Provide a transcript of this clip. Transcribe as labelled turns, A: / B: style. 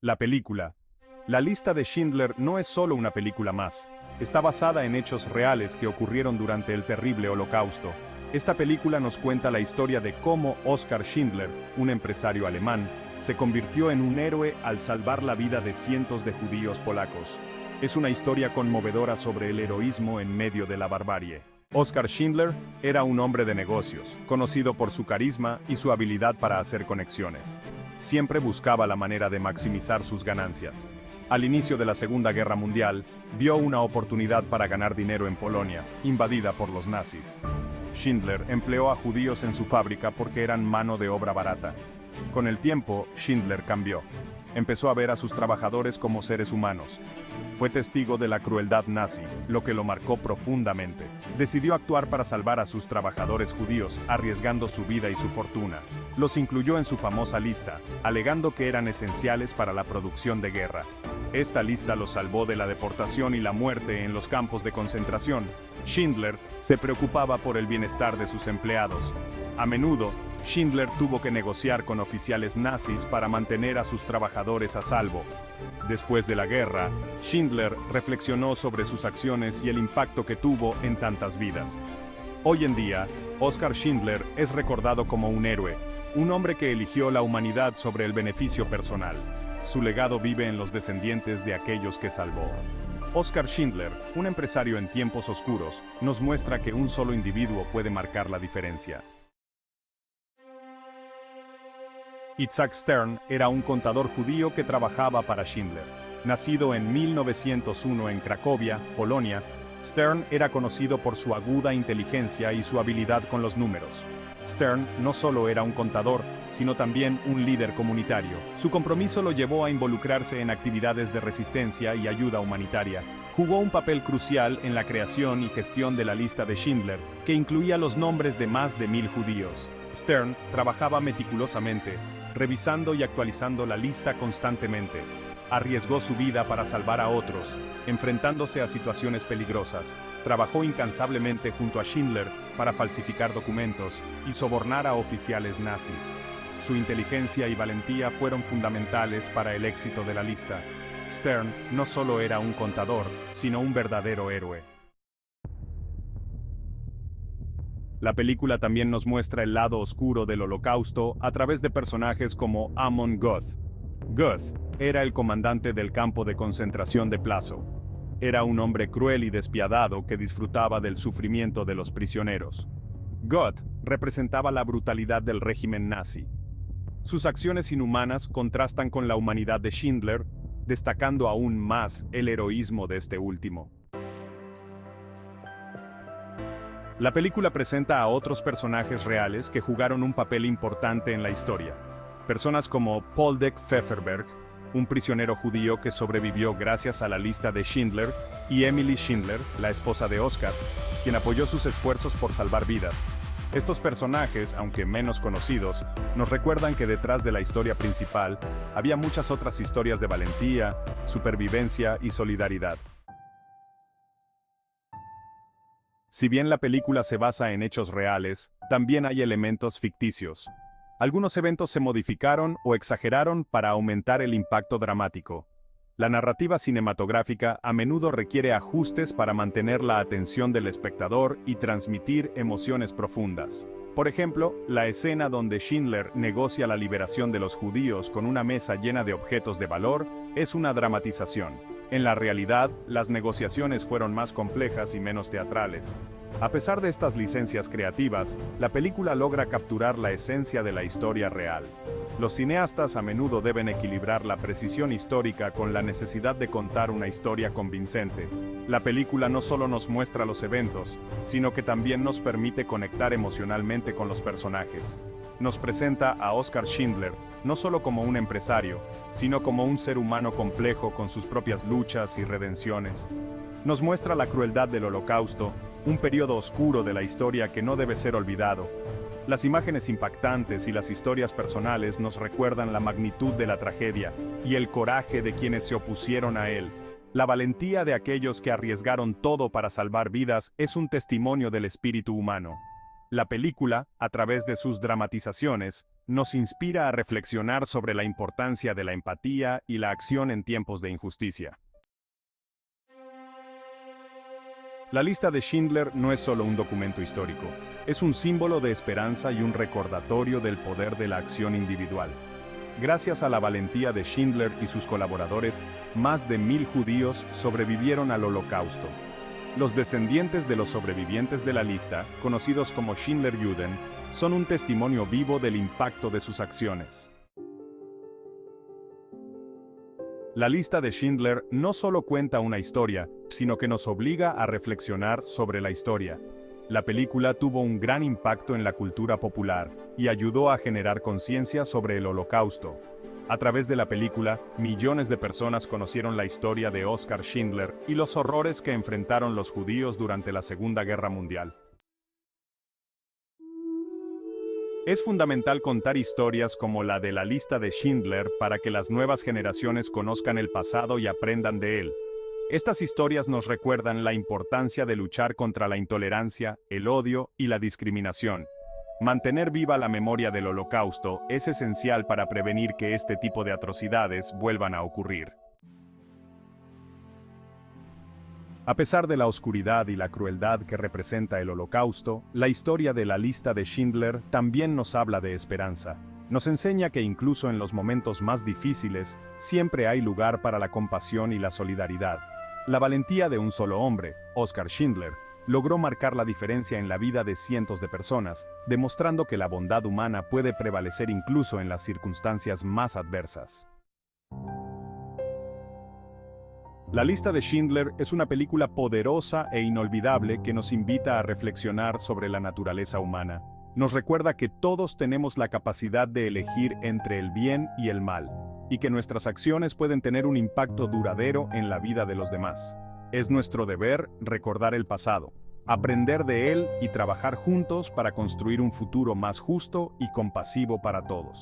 A: La película. La lista de Schindler no es solo una película más. Está basada en hechos reales que ocurrieron durante el terrible Holocausto. Esta película nos cuenta la historia de cómo Oskar Schindler, un empresario alemán, se convirtió en un héroe al salvar la vida de cientos de judíos polacos. Es una historia conmovedora sobre el heroísmo en medio de la barbarie. Oskar Schindler era un hombre de negocios, conocido por su carisma y su habilidad para hacer conexiones. Siempre buscaba la manera de maximizar sus ganancias. Al inicio de la Segunda Guerra Mundial, vio una oportunidad para ganar dinero en Polonia, invadida por los nazis. Schindler empleó a judíos en su fábrica porque eran mano de obra barata. Con el tiempo, Schindler cambió. Empezó a ver a sus trabajadores como seres humanos. Fue testigo de la crueldad nazi, lo que lo marcó profundamente. Decidió actuar para salvar a sus trabajadores judíos, arriesgando su vida y su fortuna. Los incluyó en su famosa lista, alegando que eran esenciales para la producción de guerra. Esta lista los salvó de la deportación y la muerte en los campos de concentración. Schindler se preocupaba por el bienestar de sus empleados. A menudo, Schindler tuvo que negociar con oficiales nazis para mantener a sus trabajadores a salvo. Después de la guerra, Schindler reflexionó sobre sus acciones y el impacto que tuvo en tantas vidas. Hoy en día, Oskar Schindler es recordado como un héroe, un hombre que eligió la humanidad sobre el beneficio personal. Su legado vive en los descendientes de aquellos que salvó. Oskar Schindler, un empresario en tiempos oscuros, nos muestra que un solo individuo puede marcar la diferencia. Isaac Stern era un contador judío que trabajaba para Schindler. Nacido en 1901 en Cracovia, Polonia, Stern era conocido por su aguda inteligencia y su habilidad con los números. Stern no solo era un contador, sino también un líder comunitario. Su compromiso lo llevó a involucrarse en actividades de resistencia y ayuda humanitaria. Jugó un papel crucial en la creación y gestión de la lista de Schindler, que incluía los nombres de más de 1000 judíos. Stern trabajaba meticulosamente, revisando y actualizando la lista constantemente. Arriesgó su vida para salvar a otros, enfrentándose a situaciones peligrosas. Trabajó incansablemente junto a Schindler para falsificar documentos y sobornar a oficiales nazis. Su inteligencia y valentía fueron fundamentales para el éxito de la lista. Stern no solo era un contador, sino un verdadero héroe. La película también nos muestra el lado oscuro del Holocausto a través de personajes como Amon Goth. Goth era el comandante del campo de concentración de Plaszow. Era un hombre cruel y despiadado que disfrutaba del sufrimiento de los prisioneros. Goth representaba la brutalidad del régimen nazi. Sus acciones inhumanas contrastan con la humanidad de Schindler, destacando aún más el heroísmo de este último. La película presenta a otros personajes reales que jugaron un papel importante en la historia. Personas como Poldek Pfefferberg, un prisionero judío que sobrevivió gracias a la lista de Schindler, y Emily Schindler, la esposa de Oskar, quien apoyó sus esfuerzos por salvar vidas. Estos personajes, aunque menos conocidos, nos recuerdan que detrás de la historia principal había muchas otras historias de valentía, supervivencia y solidaridad. Si bien la película se basa en hechos reales, también hay elementos ficticios. Algunos eventos se modificaron o exageraron para aumentar el impacto dramático. La narrativa cinematográfica a menudo requiere ajustes para mantener la atención del espectador y transmitir emociones profundas. Por ejemplo, la escena donde Schindler negocia la liberación de los judíos con una mesa llena de objetos de valor es una dramatización. En la realidad, las negociaciones fueron más complejas y menos teatrales. A pesar de estas licencias creativas, la película logra capturar la esencia de la historia real. Los cineastas a menudo deben equilibrar la precisión histórica con la necesidad de contar una historia convincente. La película no solo nos muestra los eventos, sino que también nos permite conectar emocionalmente con los personajes. Nos presenta a Oskar Schindler, no solo como un empresario, sino como un ser humano complejo con sus propias luchas y redenciones. Nos muestra la crueldad del Holocausto, un periodo oscuro de la historia que no debe ser olvidado. Las imágenes impactantes y las historias personales nos recuerdan la magnitud de la tragedia y el coraje de quienes se opusieron a él. La valentía de aquellos que arriesgaron todo para salvar vidas es un testimonio del espíritu humano. La película, a través de sus dramatizaciones, nos inspira a reflexionar sobre la importancia de la empatía y la acción en tiempos de injusticia. La lista de Schindler no es solo un documento histórico, es un símbolo de esperanza y un recordatorio del poder de la acción individual. Gracias a la valentía de Schindler y sus colaboradores, más de 1000 judíos sobrevivieron al Holocausto. Los descendientes de los sobrevivientes de la lista, conocidos como Schindler-Juden, son un testimonio vivo del impacto de sus acciones. La lista de Schindler no solo cuenta una historia, sino que nos obliga a reflexionar sobre la historia. La película tuvo un gran impacto en la cultura popular y ayudó a generar conciencia sobre el Holocausto. A través de la película, millones de personas conocieron la historia de Oskar Schindler y los horrores que enfrentaron los judíos durante la Segunda Guerra Mundial. Es fundamental contar historias como la de la lista de Schindler para que las nuevas generaciones conozcan el pasado y aprendan de él. Estas historias nos recuerdan la importancia de luchar contra la intolerancia, el odio y la discriminación. Mantener viva la memoria del Holocausto es esencial para prevenir que este tipo de atrocidades vuelvan a ocurrir. A pesar de la oscuridad y la crueldad que representa el Holocausto, la historia de la lista de Schindler también nos habla de esperanza. Nos enseña que incluso en los momentos más difíciles, siempre hay lugar para la compasión y la solidaridad. La valentía de un solo hombre, Oskar Schindler, logró marcar la diferencia en la vida de cientos de personas, demostrando que la bondad humana puede prevalecer incluso en las circunstancias más adversas. La lista de Schindler es una película poderosa e inolvidable que nos invita a reflexionar sobre la naturaleza humana. Nos recuerda que todos tenemos la capacidad de elegir entre el bien y el mal, y que nuestras acciones pueden tener un impacto duradero en la vida de los demás. Es nuestro deber recordar el pasado, aprender de él y trabajar juntos para construir un futuro más justo y compasivo para todos.